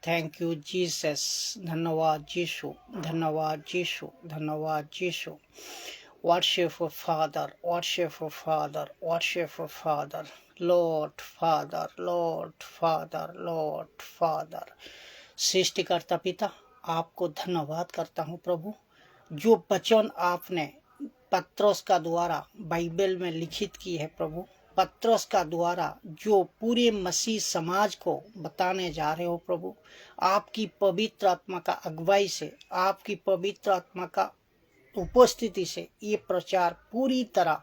Thank you Jesus. धन्यवाद यीशु, धन्यवाद यीशु, धन्यवाद Yeshu. Worship father, worship father, worship father, lord father, lord father, lord father. सृष्टिकर्ता पिता, आपको धन्यवाद करता हूँ प्रभु, जो वचन आपने पत्रोस का द्वारा बाइबल में लिखित की है प्रभु, पत्रोस का द्वारा जो पूरे मसीह समाज को बताने जा रहे हो प्रभु, आपकी पवित्र आत्मा का अगुवाई से, आपकी पवित्र आत्मा का उपस्थिति से ये प्रचार पूरी तरह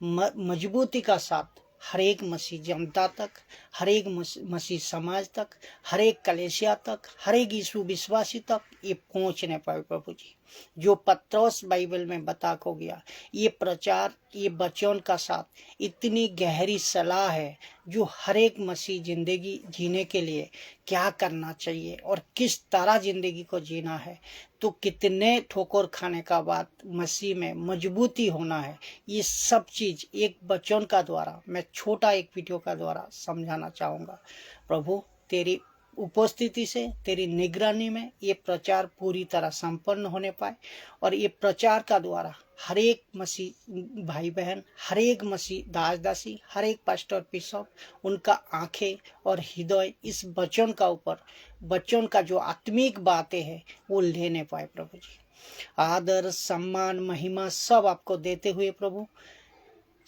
मजबूती का साथ हर एक मसीह जनता तक, हर एक मसीह समाज तक, हर एक कलेसिया तक, हर एक यीशु विश्वासी तक ये पहुंचने पाए प्रभु जी। जो पत्रोस बाइबल में बता को गया, ये प्रचार, ये वचन का साथ इतनी गहरी सलाह है जो हर एक मसीह जिंदगी जीने के लिए क्या करना चाहिए और किस तरह जिंदगी को जीना है, तो कितने ठोकर खाने का बाद मसीह में मजबूती होना है, ये सब चीज एक वचन का द्वारा, मैं छोटा एक वीडियो का द्वारा समझाना चाहूँगा प्रभु। तेरी उपस्थिति से, तेरी निगरानी में ये प्रचार पूरी तरह संपन्न होने पाए और ये प्रचार का द्वारा हर एक मसीह भाई बहन, हर एक मसीह दास दासी, हर एक पास्टर बिशप, उनका आंखें और हृदय इस वचन का ऊपर, वचन का जो आत्मिक बातें हैं वो लेने पाए प्रभु जी। आदर, सम्मान, महिमा सब आपको देते हुए प्रभु,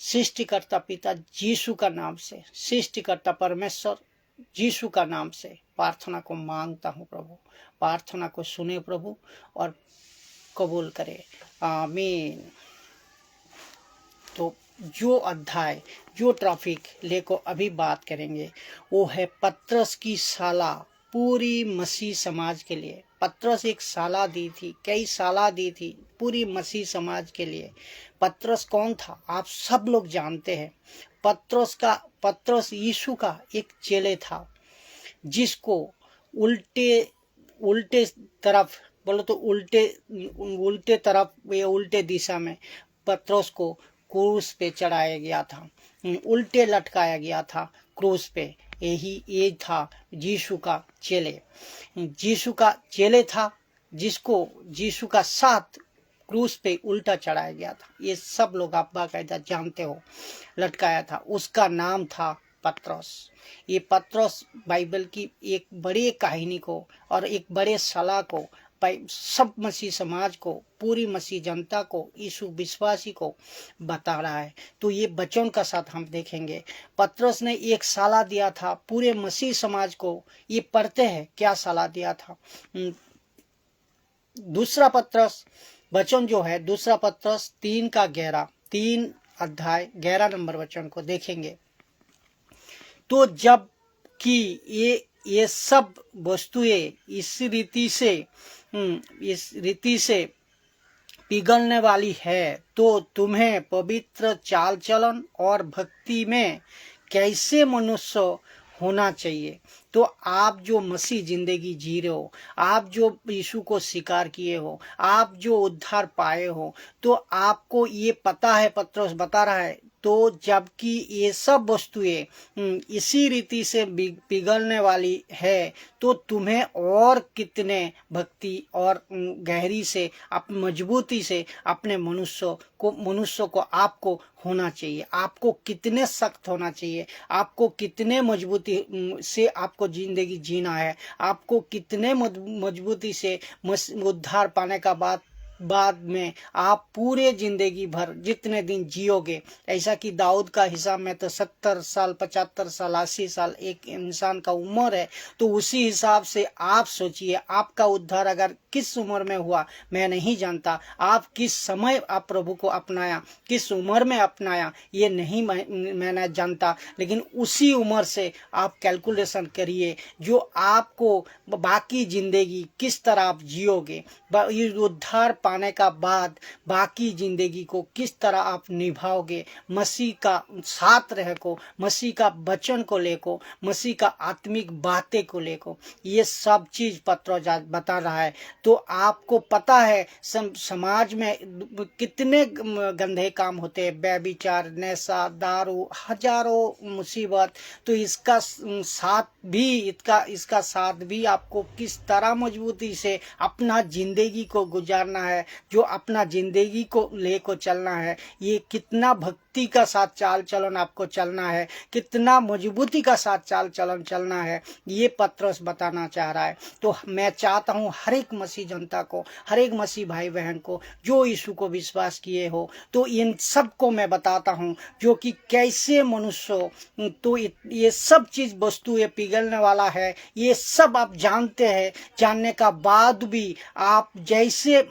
सृष्टिकर्ता पिता यीशु का नाम से, सृष्टिकर्ता परमेश्वर यीशु का नाम से प्रार्थना को मांगता हूँ प्रभु। प्रार्थना को सुने प्रभु और कबूल करे, आमीन। तो जो अध्याय, जो टॉपिक लेको अभी बात करेंगे वो है पत्रस की साला पूरी मसीह समाज के लिए। पत्रस एक साला दी थी, कई साला दी थी पूरी मसीह समाज के लिए। पत्रस कौन था आप सब लोग जानते हैं। पत्रस यीशु का एक चेले था, जिसको उल्टे तरफ बोलो तो उल्टे तरफ या उल्टे दिशा में पत्रस को क्रूस पे चढ़ाया गया था, उल्टे लटकाया गया था क्रूस पे। ये था यीशु का चेले। यीशु का चेले था जिसको यीशु का साथ क्रूस पे उल्टा चढ़ाया गया था। ये सब लोग आप बाकायदा जानते हो, लटकाया था। उसका नाम था पत्रस। ये पत्रस बाइबल की एक बड़ी कहानी को और एक बड़े सलाह को सब मसीह समाज को, पूरी मसीह जनता को, यीशु विश्वासी को बता रहा है। तो ये वचन का साथ हम देखेंगे। पत्रस ने एक सलाह दिया था पूरे मसीह समाज को। ये पढ़ते हैं क्या सलाह दिया था। दूसरा पत्रस वचन जो है, दूसरा पत्रस 3 अध्याय 11 नंबर वचन को देखेंगे। तो जब कि ये सब वस्तुएं इस रीति से पिघलने वाली है, तो तुम्हें पवित्र चाल चलन और भक्ति में कैसे मनुष्य होना चाहिए। तो आप जो मसीह जिंदगी जी रहे हो, आप जो यीशु को स्वीकार किए हो, आप जो उद्धार पाए हो, तो आपको ये पता है, पत्रस बता रहा है। तो जबकि ये सब वस्तुएं इसी रीति से पिघलने वाली है, तो तुम्हें और कितने भक्ति और गहरी से, मजबूती से अपने मनुष्य को आपको होना चाहिए। आपको कितने सख्त होना चाहिए, आपको कितने मजबूती से आपको जिंदगी जीना है, आपको कितने मजबूती से उद्धार पाने का बाद में आप पूरे जिंदगी भर जितने दिन जियोगे। ऐसा कि दाऊद का हिसाब में तो 70 साल, 75 साल, 80 साल एक इंसान का उम्र है। तो उसी हिसाब से आप सोचिए, आपका उद्धार अगर किस उम्र में हुआ मैं नहीं जानता, आप किस समय आप प्रभु को अपनाया, किस उम्र में अपनाया ये नहीं मैं जानता, लेकिन उसी उम्र से आप कैलकुलेशन करिए जो आपको बाकी जिंदगी किस तरह आप जियोगे। उद्धार पाने का बाद बाकी ज़िंदगी को किस तरह आप निभाओगे, मसीह का साथ रह को, मसीह का वचन को लेको, मसीह का आत्मिक बातें को लेको, ये सब चीज़ पत्रोस बता रहा है। तो आपको पता है समाज में कितने गंदे काम होते हैं, व्यभिचार, नशा, दारू, हजारों मुसीबत। तो इसका साथ भी आपको किस तरह मजबूती से अपना जिंदगी को गुजारना है, जो अपना जिंदगी को लेको चलना है, ये कितना भक्ति का साथ चाल चलन आपको चलना है, कितना मजबूती का साथ चाल चलन चलना है, ये पत्रोस बताना चाह रहा है। तो मैं चाहता हूँ हर एक मसीह जनता को, हर एक मसीह भाई बहन को जो यीशु को विश्वास किए हो, तो इन सब को मैं बताता हूँ जो कि कैसे मनुष्य हो। तो ये सब चीज़ वस्तु ये पिघलने वाला है, ये सब आप जानते हैं। जानने का बाद भी आप जैसे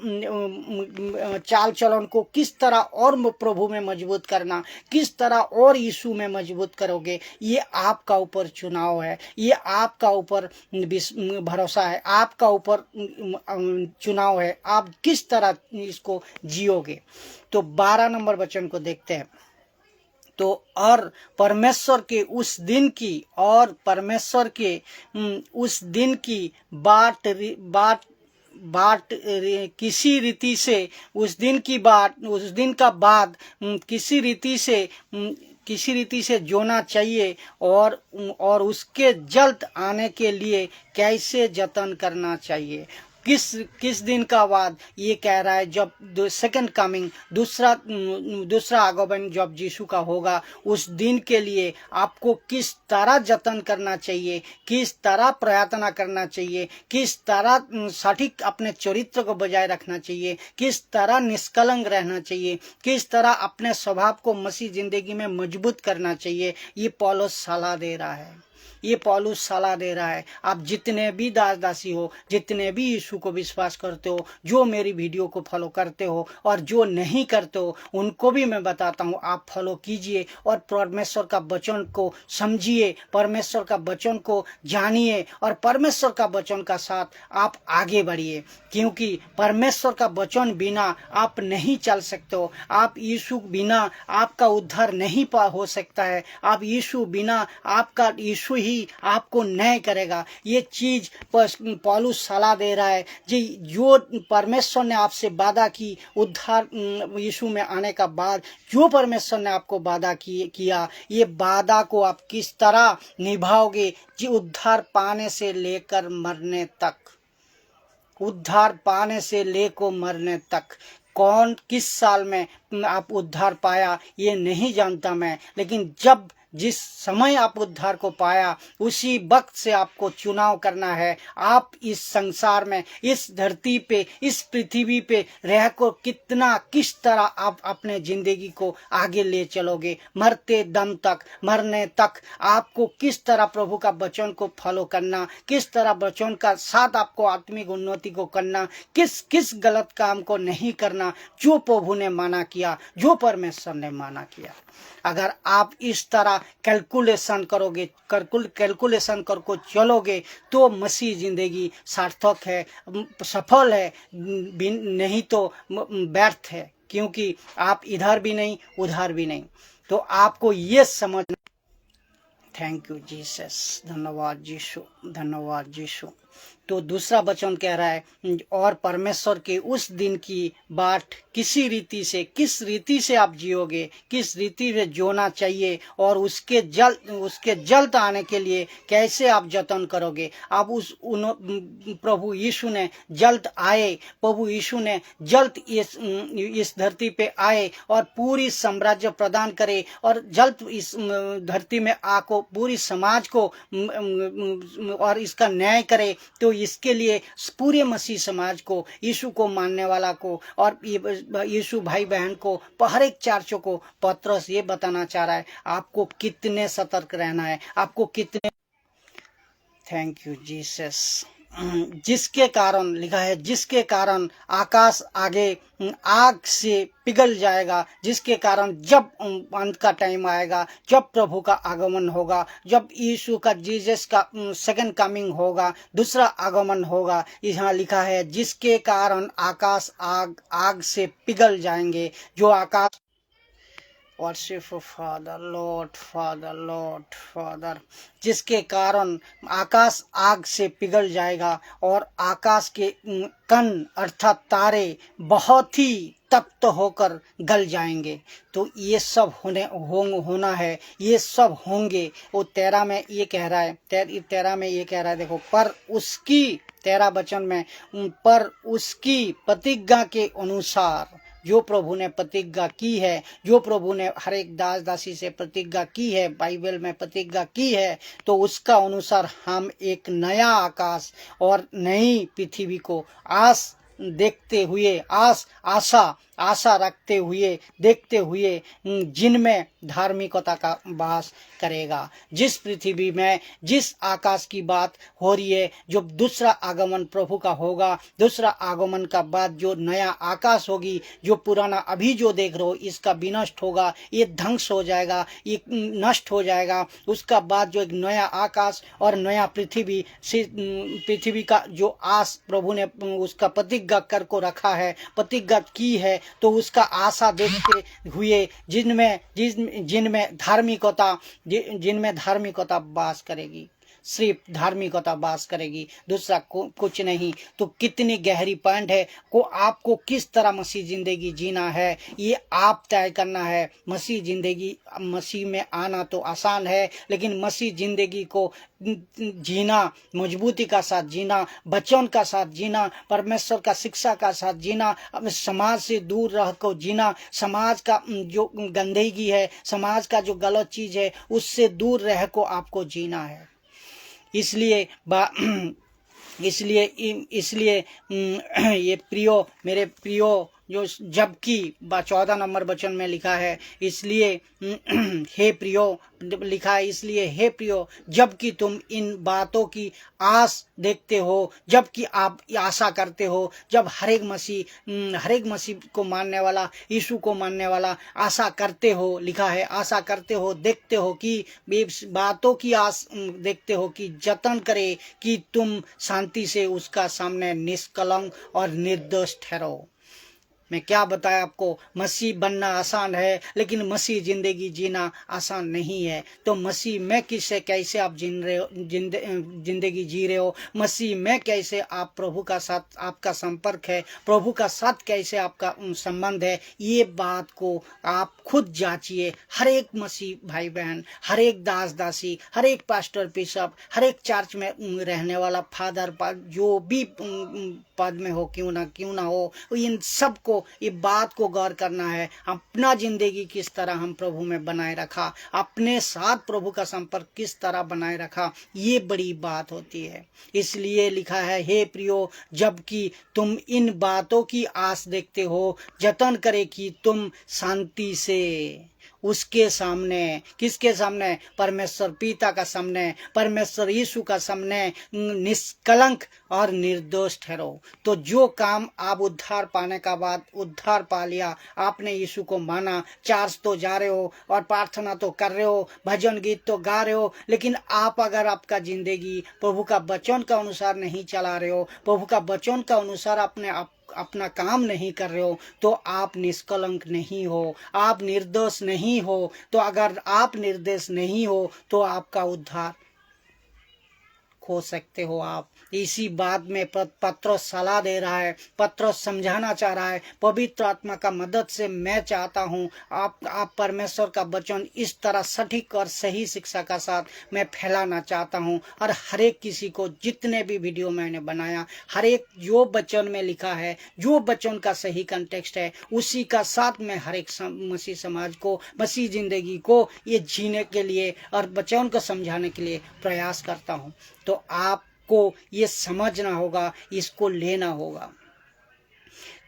चाल चलन को किस तरह और प्रभु में मजबूत करना, किस तरह और यीशु में मजबूत करोगे, ये आपका ऊपर चुनाव है, ये आपका ऊपर भरोसा है, आपका ऊपर चुनाव है, आप किस तरह इसको जियोगे। तो 12 नंबर वचन को देखते हैं। तो और परमेश्वर के उस दिन की बाट किसी रीति से उस दिन का बाद किसी रीति से जोना चाहिए, और उसके जल्द आने के लिए कैसे जतन करना चाहिए। किस दिन का बाद ये कह रहा है, जब सेकंड कमिंग, दूसरा आगमन जब यीशु का होगा, उस दिन के लिए आपको किस तरह जतन करना चाहिए, किस तरह प्रार्थना करना चाहिए, किस तरह सटीक अपने चरित्र को बजाय रखना चाहिए, किस तरह निष्कलंक रहना चाहिए, किस तरह अपने स्वभाव को मसीह जिंदगी में मजबूत करना चाहिए। ये पौलुस सलाह दे रहा है, ये पौलुस सलाह दे रहा है। आप जितने भी दास दासी हो, जितने भी यीशु को विश्वास करते हो, जो मेरी वीडियो को फॉलो करते हो और जो नहीं करते हो, उनको भी मैं बताता हूँ आप फॉलो कीजिए और परमेश्वर का वचन को समझिए, परमेश्वर का वचन को जानिए और परमेश्वर का वचन का साथ आप आगे बढ़िए। क्योंकि परमेश्वर का वचन बिना आप नहीं चल सकते हो, आप यीशु बिना आपका उद्धार नहीं हो सकता है, आप यीशु बिना आपका यीशु ही आपको न्याय करेगा। ये चीज पौलुस सलाह दे रहा है जी, जो परमेश्वर ने आपसे वादा की उद्धार यीशु में आने का बाद, जो परमेश्वर ने आपको वादा किया, ये वादा को आप किस तरह निभाओगे जी, उद्धार पाने से लेकर मरने तक, उद्धार पाने से लेकर मरने तक। कौन किस साल में आप उद्धार पाया ये नहीं जानता मैं, लेकिन जिस समय आप उद्धार को पाया उसी वक्त से आपको चुनाव करना है। आप इस संसार में, इस धरती पे, इस पृथ्वी पे रह को किस तरह आप अपने जिंदगी को आगे ले चलोगे, मरते दम तक, मरने तक आपको किस तरह प्रभु का वचन को फॉलो करना, किस तरह वचन का साथ आपको आत्मिक उन्नति को करना, किस गलत काम को नहीं करना जो प्रभु ने माना किया, जो परमेश्वर ने माना किया। अगर आप इस तरह कैलकुलेशन करोगे, कैलकुलेशन करके चलोगे, तो मसीह जिंदगी सार्थक है, सफल है, नहीं तो व्यर्थ है। क्योंकि आप इधर भी नहीं उधर भी नहीं। तो आपको ये समझ। थैंक यू जीसस, धन्यवाद यीशु, धन्यवाद यीशु। तो दूसरा वचन कह रहा है, और परमेश्वर के उस दिन की बाट किस रीति से आप जियोगे, किस रीति से जोना चाहिए, और उसके जल्द आने के लिए कैसे आप जतन करोगे। आप प्रभु यीशु ने जल्द आए, प्रभु यीशु ने जल्द इस धरती पे आए और पूरी साम्राज्य प्रदान करे, और जल्द इस धरती में आको पूरी समाज को और इसका न्याय करे। तो इसके लिए पूरे मसीह समाज को, यीशु को मानने वाला को और यीशु भाई बहन को, हर एक चर्चों को पत्रोस ये बताना चाह रहा है आपको कितने सतर्क रहना है, आपको कितने। थैंक यू जीसस, जिसके कारण लिखा है, जिसके कारण आकाश आगे आग से पिघल जाएगा, जिसके कारण जब अंत का टाइम आएगा, जब प्रभु का आगमन होगा, जब यीशु का जीसस का सेकंड कमिंग होगा, दूसरा आगमन होगा, यहाँ लिखा है जिसके कारण आकाश आग से पिघल जाएंगे। जो आकाश वर्शिप फादर लॉर्ड फादर, जिसके कारण आकाश आग से पिघल जाएगा और आकाश के कण अर्थात तारे बहुत ही तप्त होकर गल जाएंगे। तो ये सब होना है, ये सब होंगे। वो 13 में ये कह रहा है, 13 में ये कह रहा है, देखो, पर उसकी 13 वचन में, पर उसकी प्रतिज्ञा के अनुसार, जो प्रभु ने प्रतिज्ञा की है, जो प्रभु ने हर एक दास दासी से प्रतिज्ञा की है, बाइबल में प्रतिज्ञा की है, तो उसका अनुसार हम एक नया आकाश और नई पृथ्वी को आस देखते हुए, आशा रखते हुए, देखते हुए, जिनमें धार्मिकता का वास करेगा। जिस पृथ्वी में, जिस आकाश की बात हो रही है, जो दूसरा आगमन प्रभु का होगा, दूसरा आगमन का बाद जो नया आकाश होगी, जो पुराना अभी जो देख रहे हो इसका विनष्ट होगा, ये ध्वंस हो जाएगा, ये नष्ट हो जाएगा। उसका बाद जो एक नया आकाश और नया पृथ्वी का जो आस प्रभु ने उसका प्रतिज्ञा कर को रखा है, प्रतिज्ञा की है, तो उसका आशा देखते हुए जिनमें धार्मिकता वास करेगी, सिर्फ धार्मिकता वास करेगी, दूसरा कुछ नहीं। तो कितनी गहरी पॉइंट है को आपको किस तरह मसीह जिंदगी जीना है, ये आप तय करना है। मसीह में आना तो आसान है, लेकिन मसीह जिंदगी को जीना, मजबूती का साथ जीना, वचन का साथ जीना, परमेश्वर का शिक्षा का साथ जीना, समाज से दूर रह कर जीना, समाज का जो गंदगी है, समाज का जो गलत चीज है, उससे दूर रह को आपको जीना है। इसलिए ये प्रियो, मेरे प्रियो, जो जबकि 14 नंबर वचन में लिखा है, इसलिए हे प्रियो लिखा है, इसलिए हे प्रियो, जबकि तुम इन बातों की आस देखते हो, जबकि आप आशा करते हो, जब हर एक मसीह को मानने वाला, यीशु को मानने वाला आशा करते हो, लिखा है आशा करते हो, देखते हो, कि बातों की आस देखते हो, कि जतन करे कि तुम शांति से उसका सामने निष्कलंक और निर्दोष ठहरो। मैं क्या बताया आपको, मसीह बनना आसान है, लेकिन मसीह जिंदगी जीना आसान नहीं है। तो मसीह में कैसे आप जिंदगी जी रहे हो, मसीह में कैसे आप प्रभु का साथ आपका संपर्क है, प्रभु का साथ कैसे आपका संबंध है, ये बात को आप खुद जांचिए। हर एक मसीह भाई बहन, हर एक दास दासी, हर एक पास्टर बिशप, हर एक चर्च में रहने वाला फादर, जो भी पद में हो क्यों ना हो, इन सब को ये बात को गौर करना है। अपना जिंदगी किस तरह हम प्रभु में बनाए रखा, अपने साथ प्रभु का संपर्क किस तरह बनाए रखा, ये बड़ी बात होती है। इसलिए लिखा है, हे प्रियो, जबकि तुम इन बातों की आस देखते हो, जतन करे कि तुम शांति से उसके सामने, किसके सामने, परमेश्वर पिता का सामने, परमेश्वर यीशु का सामने निष्कलंक और निर्दोष ठहरो। तो जो काम आप उद्धार पाने का बाद उद्धार पा लिया, आपने यीशु को माना, चर्च तो जा रहे हो और प्रार्थना तो कर रहे हो, भजन गीत तो गा रहे हो, लेकिन आप अगर आपका जिंदगी प्रभु का वचन का अनुसार नहीं चला रहे हो, प्रभु का वचन का अनुसार अपना काम नहीं कर रहे हो, तो आप निष्कलंक नहीं हो, आप निर्दोष नहीं हो। तो अगर आप निर्दोष नहीं हो तो आपका उद्धार खो सकते हो आप। इसी बात में पत्रोस सलाह दे रहा है, पत्रोस समझाना चाह रहा है। पवित्र आत्मा का मदद से मैं चाहता हूँ आप परमेश्वर का वचन इस तरह सटीक और सही शिक्षा का साथ मैं फैलाना चाहता हूँ, और हर एक किसी को, जितने भी वीडियो मैंने बनाया, हर एक जो वचन में लिखा है, जो वचन का सही कंटेक्स्ट है, उसी का साथ मैं हर एक मसीह समाज को, मसीह जिंदगी को ये जीने के लिए और वचन को समझाने के लिए प्रयास करता हूँ। तो आपको ये समझना होगा, इसको लेना होगा।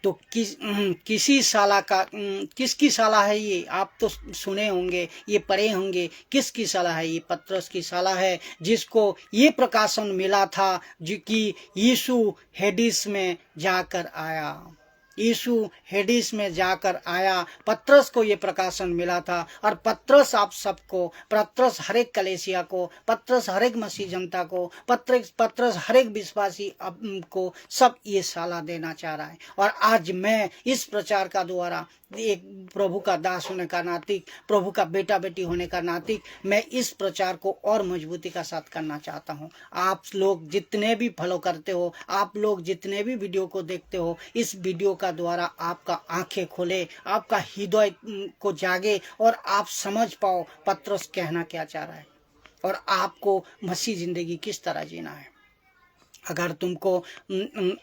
तो किसी साला का किसकी साला है ये? आप तो सुने होंगे, ये पढ़े होंगे। किसकी साला है ये? पतरस की साला है, जिसको ये प्रकाशन मिला था जो कि यीशु हेडिस में जाकर आया। यीशु हेडिस में जाकर आया, पतरस को ये प्रकाशन मिला था। और पतरस आप सबको, पतरस हर एक कलेसिया को, पतरस हर एक मसीह जनता को, पतरस हर एक विश्वासी को सब ये साला देना चाह रहा है। और आज मैं इस प्रचार का द्वारा एक प्रभु का दास होने का नातिक, प्रभु का बेटा बेटी होने का नातिक, मैं इस प्रचार को और मजबूती का साथ करना चाहता हूँ। आप लोग जितने भी फॉलो करते हो, आप लोग जितने भी वीडियो को देखते हो, इस वीडियो का द्वारा आपका आंखें खोले, आपका हृदय को जागे और आप समझ पाओ पतरस कहना क्या चाह रहा है और आपको मसीह जिंदगी किस तरह जीना है। अगर तुमको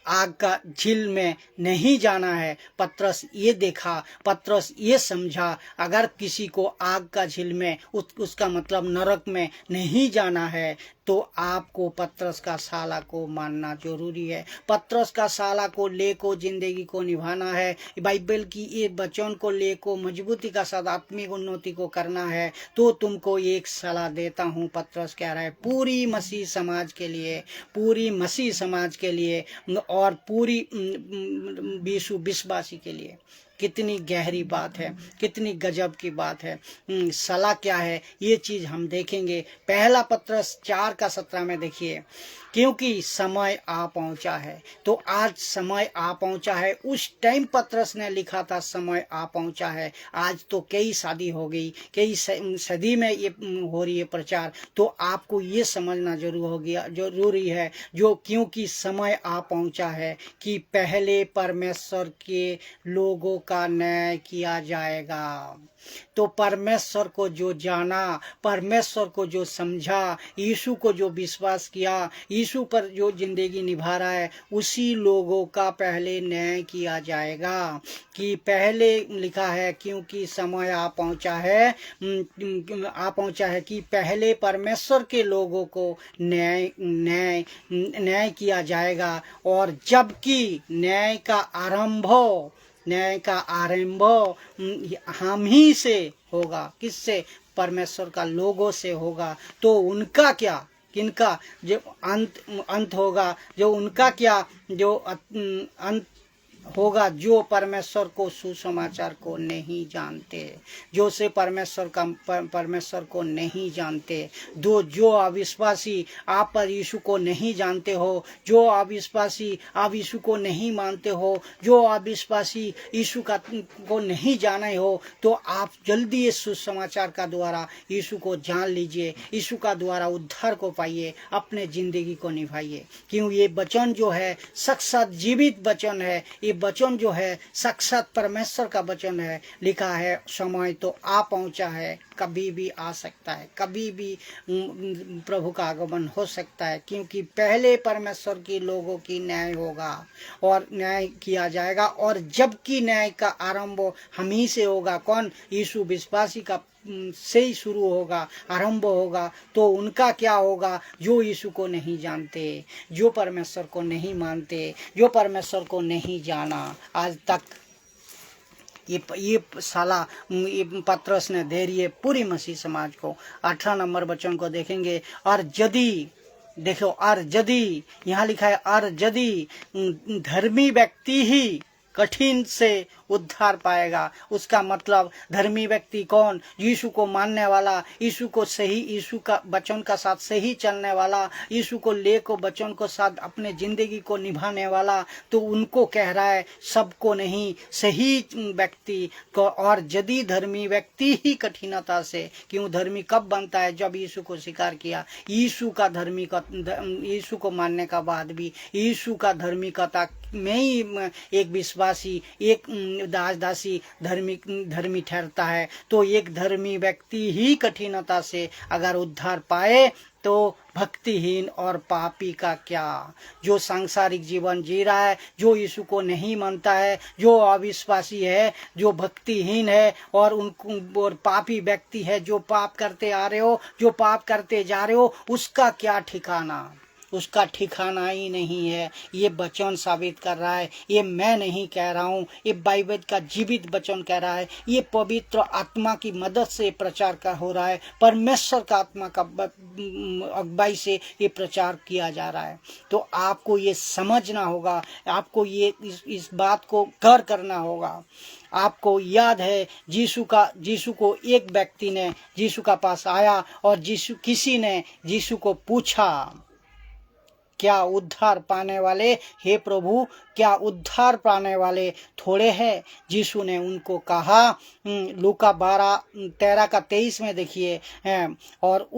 आग का झील में नहीं जाना है, पतरस ये देखा, पतरस ये समझा, अगर किसी को आग का झील में उसका मतलब नरक में नहीं जाना है तो आपको पतरस का साला को मानना जरूरी है। पतरस का साला को लेको जिंदगी को निभाना है। बाइबल की ये वचन को लेको मजबूती का साथ आत्मिक उन्नति को करना है। तो तुमको एक सलाह देता हूँ, पतरस कह रहा है पूरी मसीह समाज के लिए, पूरी मसीह समाज के लिए और पूरी यीशु विश्वासी के लिए। कितनी गहरी बात है, कितनी गजब की बात है। सलाह क्या है ये चीज हम देखेंगे। पहला पतरस 4:17 में देखिए, क्योंकि समय आ पहुंचा है। तो आज समय आ पहुंचा है। उस टाइम पतरस ने लिखा था समय आ पहुंचा है। आज तो कई शादी हो गई, कई सदी में ये हो रही है प्रचार। तो आपको ये समझना जरूरी है जो, क्योंकि समय आ पहुंचा है कि पहले परमेश्वर के लोगों का न्याय किया जाएगा। तो परमेश्वर को जो जाना, परमेश्वर को जो समझा, यीशु को जो विश्वास किया, यीशु पर जो जिंदगी निभा रहा है, उसी लोगों का पहले न्याय किया जाएगा। कि पहले लिखा है क्योंकि समय आ पहुंचा है कि पहले परमेश्वर के लोगों को न्याय किया जाएगा। और जबकि न्याय का आरंभ हम ही से होगा। किससे? परमेश्वर का लोगों से होगा। तो उनका क्या, किनका जो अंत होगा, जो उनका क्या, जो अंत होगा जो परमेश्वर को सुसमाचार को नहीं जानते, जो से परमेश्वर को नहीं जानते। जो अविश्वासी आप पर यीशु को नहीं जानते हो, जो अविश्वासी आप यीशु को नहीं मानते हो, जो अविश्वासी यीशु को नहीं जाने हो, तो आप जल्दी इस सुसमाचार का द्वारा यीशु को जान लीजिए, यीशु का द्वारा उद्धार को पाइए, अपने जिंदगी को निभाइए। क्यों? ये वचन जो है साक्षात जीवित वचन है। ये वचन जो है साक्षात परमेश्वर का वचन है। लिखा है समय तो आ पहुंचा है, कभी भी आ सकता है, कभी भी प्रभु का आगमन हो सकता है। क्योंकि पहले परमेश्वर के लोगों की न्याय होगा और न्याय किया जाएगा। और जबकि न्याय का आरंभ हम ही से होगा। कौन? यीशु विश्वासी का से ही शुरू होगा, आरंभ होगा। तो उनका क्या होगा? जो यीशु को नहीं जानते, जो परमेश्वर को नहीं मानते, जो परमेश्वर को नहीं जाना आज तक। ये साला ये पतरस ने दे रही है पूरी मसीह समाज को। 18 नंबर वचन को देखेंगे। और यदि देखो, और यदि यहाँ लिखा है, और यदि धर्मी व्यक्ति ही कठिन से उद्धार पाएगा। उसका मतलब धर्मी व्यक्ति कौन? यीशु को मानने वाला, यीशु को सही, यीशु का वचन का साथ सही चलने वाला, यीशु को लेको वचन को साथ अपने जिंदगी को निभाने वाला। तो उनको कह रहा है, सबको नहीं, सही व्यक्ति को। और यदि धर्मी व्यक्ति ही कठिनता से, क्यों धर्मी कब बनता है? जब यीशु को स्वीकार किया। यीशु का धर्मी का, यीशु को मानने का बाद भी यीशु का धार्मिकता में ही एक विश्वासी, एक दासी धर्मी ठहरता है। तो एक धर्मी व्यक्ति ही कठिनता से अगर उद्धार पाए तो भक्तिहीन और पापी का क्या? जो सांसारिक जीवन जी रहा है, जो यीशु को नहीं मानता है, जो अविश्वासी है, जो भक्तिहीन है और पापी व्यक्ति है, जो पाप करते आ रहे हो, जो पाप करते जा रहे हो, उसका क्या ठिकाना? उसका ठिकाना ही नहीं है। ये वचन साबित कर रहा है, ये मैं नहीं कह रहा हूँ, ये बाइबल का जीवित वचन कह रहा है। ये पवित्र आत्मा की मदद से प्रचार का हो रहा है, परमेश्वर का आत्मा का अगुवाई से ये प्रचार किया जा रहा है। तो आपको ये समझना होगा, आपको ये इस बात को गौर करना होगा। आपको याद है यीशु को एक व्यक्ति ने यीशु का पास आया और किसी ने यीशु को पूछा, क्या उद्धार पाने वाले, हे प्रभु क्या उद्धार पाने वाले थोड़े हैं? यीशु ने उनको कहा, लूका 12:13-23 में देखिए, और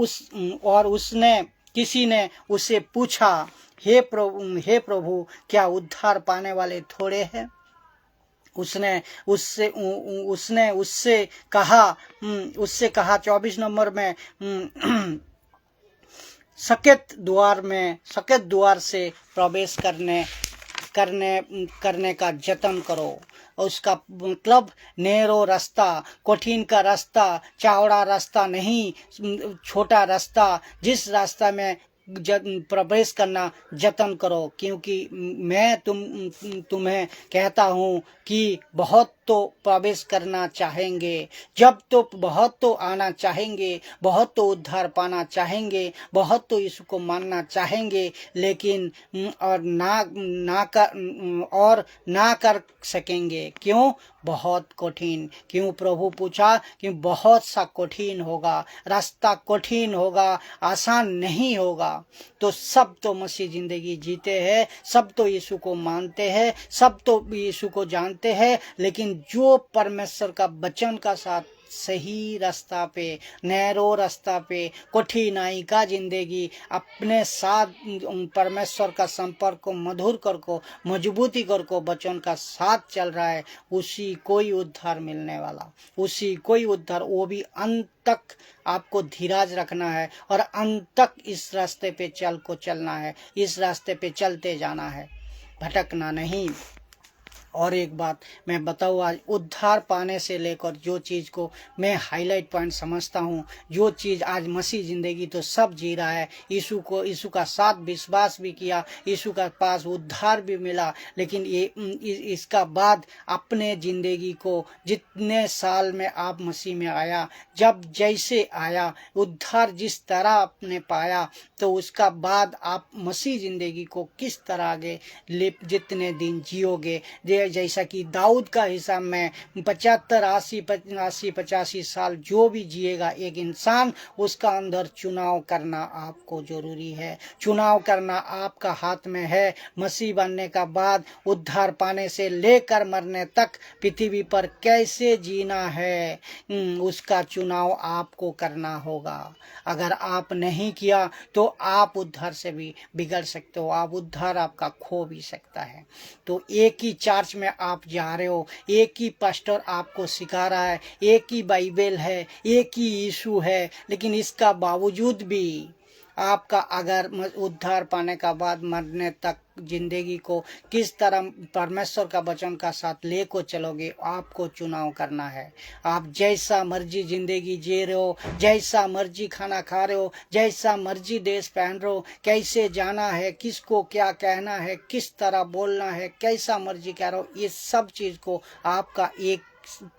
किसी ने उससे पूछा, हे प्रभु क्या उद्धार पाने वाले थोड़े हैं? उसने उससे कहा 24 नंबर में, सकेत द्वार से प्रवेश करने का जतन करो। उसका मतलब नैरो रास्ता, कठिन का रास्ता, चौड़ा रास्ता नहीं, छोटा रास्ता, जिस रास्ता में प्रवेश करना जतन करो। क्योंकि मैं तुम्हें कहता हूँ कि बहुत तो प्रवेश करना चाहेंगे, बहुत तो आना चाहेंगे, बहुत तो उद्धार पाना चाहेंगे, बहुत तो यीशु को मानना चाहेंगे, लेकिन ना कर सकेंगे। क्यों? बहुत कठिन। क्यों? प्रभु पूछा कि बहुत सा कठिन होगा, रास्ता कठिन होगा, आसान नहीं होगा। तो सब तो मसीह जिंदगी जीते हैं, सब तो यीशु को मानते हैं, सब तो यीशु को जानते हैं, लेकिन जो परमेश्वर का वचन का साथ सही रास्ता पे, नैरो रास्ता पे, कठिनाई का जिंदगी अपने साथ परमेश्वर का संपर्क को मधुर कर को, मजबूती कर को वचन का साथ चल रहा है, उसी को ही उद्धार मिलने वाला, उसी को ही उद्धार। वो भी अंत तक आपको धीरज रखना है और अंत तक इस रास्ते पे चलना है, इस रास्ते पे चलते जाना है, भटकना नहीं। और एक बात मैं बताऊँ, आज उद्धार पाने से लेकर जो चीज़ को मैं हाईलाइट पॉइंट समझता हूँ, जो चीज़ आज मसीह ज़िंदगी तो सब जी रहा है, यीशु का साथ विश्वास भी किया, यीशु का पास उद्धार भी मिला, लेकिन इसका बाद अपने ज़िंदगी को जितने साल में आप मसीह में आया, जब जैसे आया, उद्धार जिस तरह आपने पाया, तो उसका बाद आप मसीह ज़िंदगी को किस तरह आगे जितने दिन जियोगे। जैसा कि दाऊद का हिसाब में 75, 80, 85 साल जो भी जिएगा एक इंसान, उसका अंदर चुनाव करना आपको जरूरी है। चुनाव करना आपका हाथ में है। मसीह बनने का बाद उद्धार पाने से लेकर मरने तक पृथ्वी पर कैसे जीना है, उसका चुनाव आपको करना होगा। अगर आप नहीं किया तो आप उद्धार से भी बिगड़ सकते हो, आप उद्धार आपका खो भी सकता है। तो एक ही चर्च में आप जा रहे हो, एक ही पास्टर आपको सिखा रहा है, एक ही बाइबल है, एक ही यीशु है, लेकिन इसका बावजूद भी आपका अगर उद्धार पाने का बाद मरने तक जिंदगी को किस तरह परमेश्वर का वचन का साथ ले को चलोगे, आपको चुनाव करना है। आप जैसा मर्जी जिंदगी जी रहे हो, जैसा मर्जी खाना खा रहे हो, जैसा मर्जी ड्रेस पहन रहे हो, कैसे जाना है, किसको क्या कहना है, किस तरह बोलना है, कैसा मर्जी कह रहे हो, ये सब चीज को आपका एक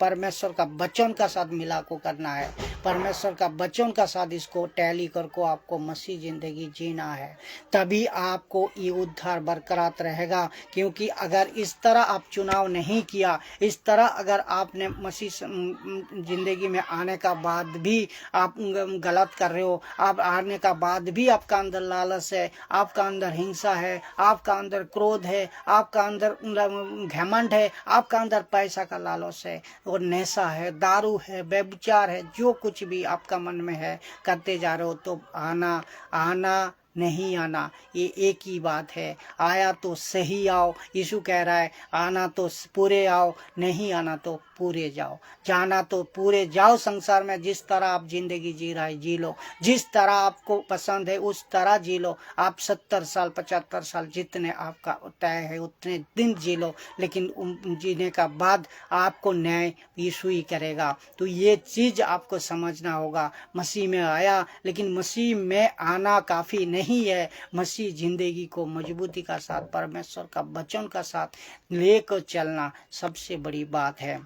परमेश्वर का वचन का साथ मिला को करना है। परमेश्वर का वचन का साथ इसको टैली कर को आपको मसीह जिंदगी जीना है, तभी आपको ये उद्धार बरकरार रहेगा। क्योंकि अगर इस तरह आप चुनाव नहीं किया, इस तरह अगर आपने मसीह जिंदगी में आने का बाद भी आप गलत कर रहे हो, आप आने का बाद भी आपका अंदर लालच है, आपका अंदर हिंसा है, आपका अंदर क्रोध है, आपका अंदर घमंड है, आपका अंदर पैसा का लालच है और नशा है, दारू है, व्यभिचार है, जो कुछ भी आपका मन में है करते जा रहे हो, तो आना नहीं आना ये एक ही बात है। आया तो सही आओ, यीशु कह रहा है, आना तो पूरे आओ, नहीं आना तो पूरे जाओ, जाना तो पूरे जाओ संसार में। जिस तरह आप जिंदगी जी रहे जी लो, जिस तरह आपको पसंद है उस तरह जी लो। आप 70 साल 75 साल जितने आपका तय है उतने दिन जी लो, लेकिन जीने का बाद आपको न्याय यीशु ही करेगा। तो ये चीज आपको समझना होगा। मसीह में आया, लेकिन मसीह में आना काफी नहीं है। मसीह जिंदगी को मजबूती का साथ, परमेश्वर का वचन का साथ लेकर चलना सबसे बड़ी बात है।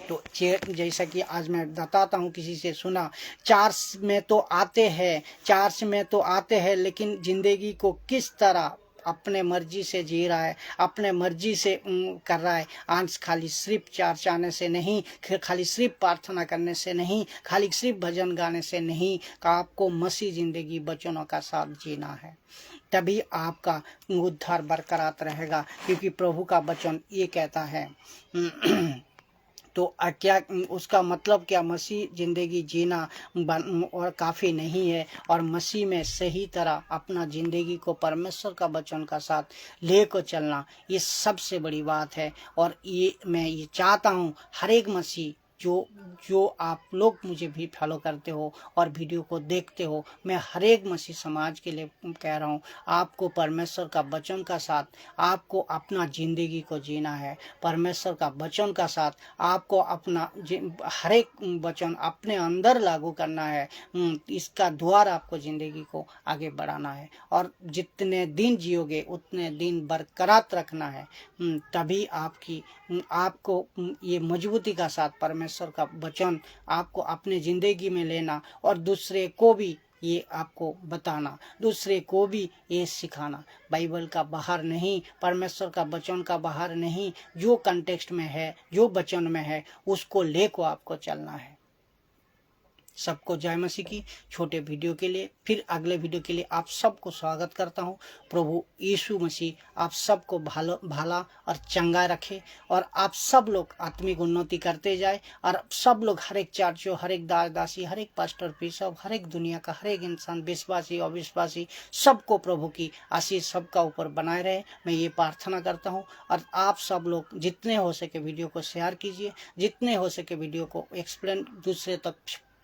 तो जैसा कि आज मैं बताता हूँ, किसी से सुना, चर्च में तो आते हैं, चर्च में तो आते हैं, लेकिन जिंदगी को किस तरह अपने मर्जी से जी रहा है, अपने मर्जी से कर रहा है। आज खाली सिर्फ चर्च आने से नहीं, खाली सिर्फ प्रार्थना करने से नहीं, खाली सिर्फ भजन गाने से नहीं, आपको मसीह जिंदगी वचनों का साथ जीना है। तभी आपका उद्धार बरकरार रहेगा, क्योंकि प्रभु का वचन ये कहता है। तो क्या उसका मतलब क्या? मसीह जिंदगी जीना और काफ़ी नहीं है, और मसीह में सही तरह अपना जिंदगी को परमेश्वर का वचन का साथ लेकर चलना, ये सबसे बड़ी बात है। और ये मैं ये चाहता हूँ हर एक मसीह जो आप लोग मुझे भी फॉलो करते हो और वीडियो को देखते हो, मैं हर एक मसीह समाज के लिए कह रहा हूँ, आपको परमेश्वर का वचन का साथ आपको अपना जिंदगी को जीना है। परमेश्वर का वचन का साथ आपको अपना हर एक वचन अपने अंदर लागू करना है। इसका द्वारा आपको जिंदगी को आगे बढ़ाना है, और जितने दिन जियोगे उतने दिन बरकरार रखना है। तभी आपको ये मजबूती का साथ परमेश्वर का वचन आपको अपने जिंदगी में लेना, और दूसरे को भी ये आपको बताना, दूसरे को भी ये सिखाना। बाइबल का बाहर नहीं, परमेश्वर का वचन का बाहर नहीं, जो कंटेक्स्ट में है, जो वचन में है, उसको लेको आपको चलना है। सबको जय मसीह की। छोटे वीडियो के लिए, फिर अगले वीडियो के लिए आप सबको स्वागत करता हूं। प्रभु यीशु मसीह आप सबको भला और चंगा रखे, और आप सब लोग आत्मिक उन्नति करते जाए, और सब लोग हर एक चर्चों, हर एक दासी, हर एक पास्टर बिशप, हर एक दुनिया का हर एक इंसान, विश्वासी अविश्वासी, सबको प्रभु की आशीष सबका ऊपर बनाए रहे, मैं ये प्रार्थना करता हूँ। और आप सब लोग जितने हो सके वीडियो को शेयर कीजिए, जितने हो सके वीडियो को एक्सप्लेन दूसरे तक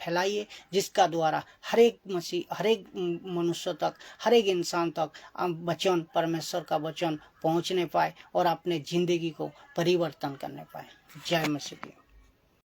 फैलाइए, जिसका द्वारा हर एक मसीह, हर एक मनुष्य तक, हर एक इंसान तक वचन, परमेश्वर का वचन पहुंचने पाए और अपने जिंदगी को परिवर्तन करने पाए। जय मसीह।